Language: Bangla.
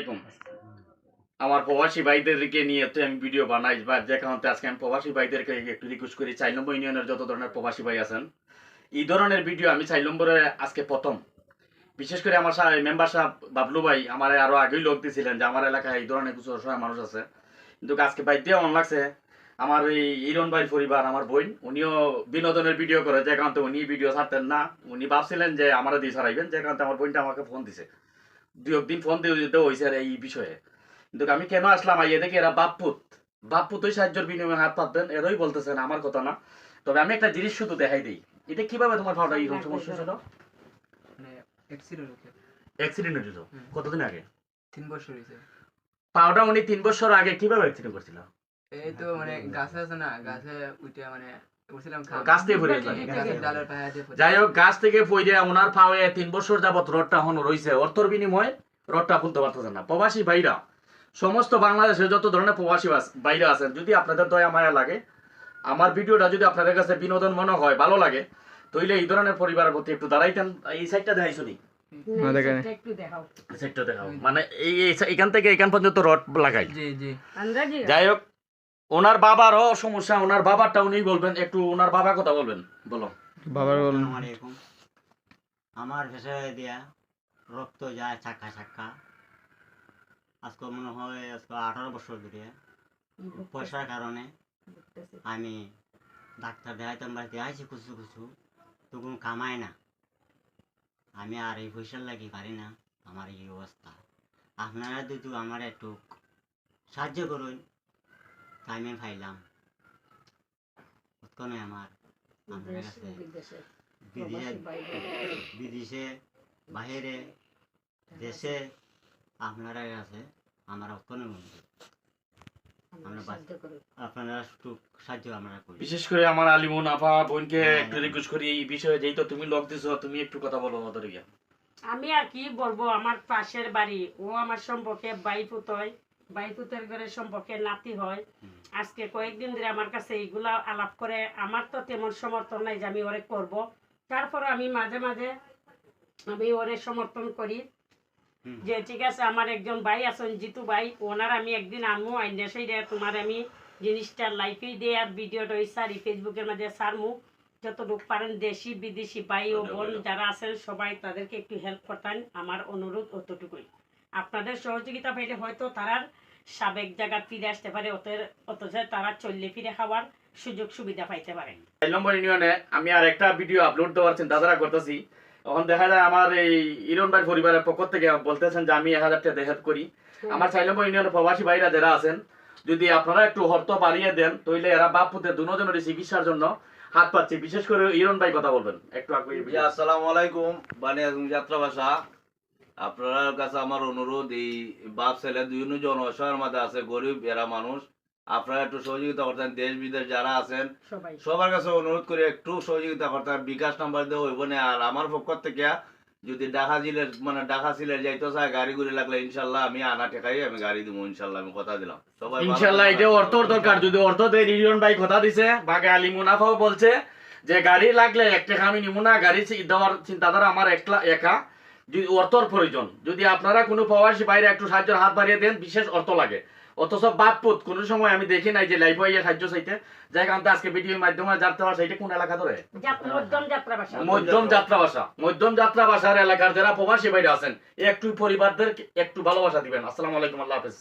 আলাইকুম। আমার প্রবাসী ভাইদেরকে নিয়ে তো আমি ভিডিও বানাই বা যে কারণে আজকে আমি প্রবাসী ভাইদেরকে একটু রিকোয়েস্ট করি ৪ নম্বর ইউনিয়নের যত ধরনের প্রবাসী ভাই আছেন এই ধরনের ভিডিও আমি ৪ নম্বরে আজকে প্রথম। বিশেষ করে আমার মেম্বার সাহেব বাবলু ভাই আমার আরো আগেই লোক দিয়েছিলেন যে আমার এলাকায় এই ধরনের কিছু অসহায় মানুষ আছে, কিন্তু আজকে বাইর দিয়ে অন লাগছে আমার এই ইরন ভাইয়ের পরিবার আমার বোন উনিও বিনোদনের ভিডিও করে, যে কারণে উনি ভিডিও ছাড়তেন না। উনি ভাবছিলেন যে আমরা দিয়ে ছাড়াইবেন, যে কারণে আমার বোনটা আমাকে ফোন দিছে, দুই একদিন ফোন দিয়ে দিতে হয়েছে এই বিষয়ে। কিন্তু আমি কেন আসলাম আইয়ে দেখি এরা বাপপুত ওই সাহায্যের বিনিময়ে হাত পাতবেন, এরাই বলতেছেন আমার কথা না। তবে আমি একটা জিনিস শুধু দেখাই দিই, এটা কিভাবে তোমার পাওয়াটা এরকম সমস্যা ছিল? মানে অ্যাক্সিডেন্ট হয়েছিল কতদিন আগে? 3 বছর হইছে। পাওয়াটা উনি 3 বছর আগে কিভাবে অ্যাক্সিডেন্ট করছিল? এই তো মানে গাছে আছে না, গাছে উঠে মানে উঠছিলাম গাছ থেকে পড়ে গেল। ডালের পায়ে দিয়ে পড়ে। যাই হোক, গাছ থেকে পড়ে ওনার পাওয়ে 3 বছর যাবত রডটা এখন রইছে, অর্থর বিনিময়ে রডটা খুলতে পারতেছেন না। প্রবাসী ভাইরা সমস্ত বাংলাদেশে যত ধরনের প্রবাসী বাইরে আছেন, যদি আপনাদের দয়া মায়া লাগে, আমার ভিডিওটা যদি আপনাদের কাছে বিনোদন মনে হয়, ভালো লাগে, তাহলে এই ধরনের পরিবারের প্রতি একটু দাঁড়াইতেন। এই সাইডটা দেখাইছো নি? সাইডটা দেখাও, মানে এইখান থেকে এখান পর্যন্ত রড লাগাই। জি জি। যাই হোক, ওনার বাবারও সমস্যা, ওনার বাবারটা উনি বলবেন, একটু ওনার বাবার কথা বলবেন, বলো। বাবার বলুন। আমার ভেসে দিয়া রক্ত যায় চাক্কা চাক্কা, আজকে মনে হয় আজকে 18 বছর ধরে পয়সার কারণে আমি ডাক্তার দেখাইতাম, বাড়িতে আইছি কিছু কিছু তো কোনো কামাই না। আমি আর এই পয়সার লাগি পারি না, আমার এই অবস্থা। আপনারা যদি আমার একটু সাহায্য করুন, তাই আমি পাইলাম উৎকনে আমার আপনার কাছে বিদেশে বাহিরে দেশে আপনারা কাছে আমার উৎকনে আপনারা একটু সাহায্য আমরা করি। বিশেষ করে আমার আলিমুন আপা বোনকে একটু রিকোয়েস্ট করি এই বিষয়ে, যেই তো তুমি লক দিছো, তুমি একটু কথা বলো ওদের গিয়া। আমি আর কি বলবো, আমার পাশের বাড়ি, ও আমার সম্পর্কে বাইপুত হয়, বাইপুতের ঘরে সম্পর্কে নাতি হয়। আজকে কয়েকদিন ধরে আমার কাছে এইগুলা আলাপ করে, আমার তো তেমন সমর্থন নাই যে আমি ওরে করব, তারপরে আমি মাঝে মাঝে আমি ওরে সমর্থন করি যে ঠিক আছে আমার একজন ভাই আছেন জিতু ভাই, ওনার আমি একদিন আনমু আইনে সেই তোমার আমি জিনিসটা লাইফেই দিয়ে আর ভিডিওটা ওই সারি ফেসবুকের মাঝে সারমু। যতটুকু পারেন দেশি বিদেশি ভাই ও বোন যারা আছেন সবাই তাদেরকে একটু হেল্প করতেন, আমার অনুরোধ অতটুকুই। আপনাদের সহযোগিতা পাইলে হয়তো তারার সাবেক জায়গা ফিরে আসতে পারে, অথচ তারা চললে ফিরে খাওয়ার সুযোগ সুবিধা পাইতে পারে। ৪ নম্বর ইউনিয়নে আমি আর একটা ভিডিও আপলোড দেওয়ার চিন্তাধারা করতেছি। এখন দেখা যায় আমার এই ইরন ভাই পরিবারের পক্ষ থেকে বলতেছেন যে আমি 1000 টাকা হেল্প করি। আমার ৪ নম্বর ইউনিয়নের প্রবাসী ভাইরা যারা আছেন, যদি আপনারা একটু অর্থ বাড়িয়ে দেন, তাহলে এরা বাপুতে দুজনের চিকিৎসার জন্য হাত পাচ্ছে। বিশেষ করে ইরন ভাই কথা বলবেন একটু আগে। আসসালামু আলাইকুম, বানিয়াজুম যাত্রা ভাষা। আপনার কাছে আমার অনুরোধ, এই বাপ ছেলে দুজন অসহায়ের মাঝে আছে, গরিব এরা মানুষ, আপনারা একটু সহযোগিতা করতেন। দেশ বিদেশ যারা আছেন সবার কাছে অনুরোধ করে একটু সহযোগিতা করতেন। বিকাশ নাম্বার দেওয়া হইব না। আর আমার পক্ষ থেকে যদি ঢাকা জেলের মানে ঢাকা সিলের যাইতে চায় গাড়ি গুড়ি লাগলে ইনশাল্লাহ আমি আনা টেকাই আমি গাড়ি দিব, ইনশাল্লাহ আমি কথা দিলাম। সবাই ইনশাল্লাহ এটা অর্থর দরকার, যদি অর্থ দেয় ইরন ভাই কথা দিছে, বাগে আলী মুনাফাও বলছে যে গাড়ি লাগলে 1 টাকা আমি নিব না, গাড়ি দেওয়ার চিন্তাধারা আমার একা। যদি অর্থর প্রয়োজন, যদি আপনারা কোনো প্রবাসী বাইরে একটু সাহায্যের হাত বাড়িয়ে দেন, বিশেষ অর্থ লাগে। অথচ বাপপুত কোনো সময় আমি দেখি নাই যে লাইফ হইয়া সাহায্য চাইতে, যাই কারণে আজকে ভিডিওর মাধ্যমে যাত্রা ভাষা, এটা কোন এলাকা ধরে? মধ্যম যাত্রা ভাষার এলাকার যারা প্রবাসী বাইরে আছেন, একটু পরিবারদের একটু ভালোবাসা দিবেন। আসসালামু আলাইকুম, আল্লাহ হাফেজ।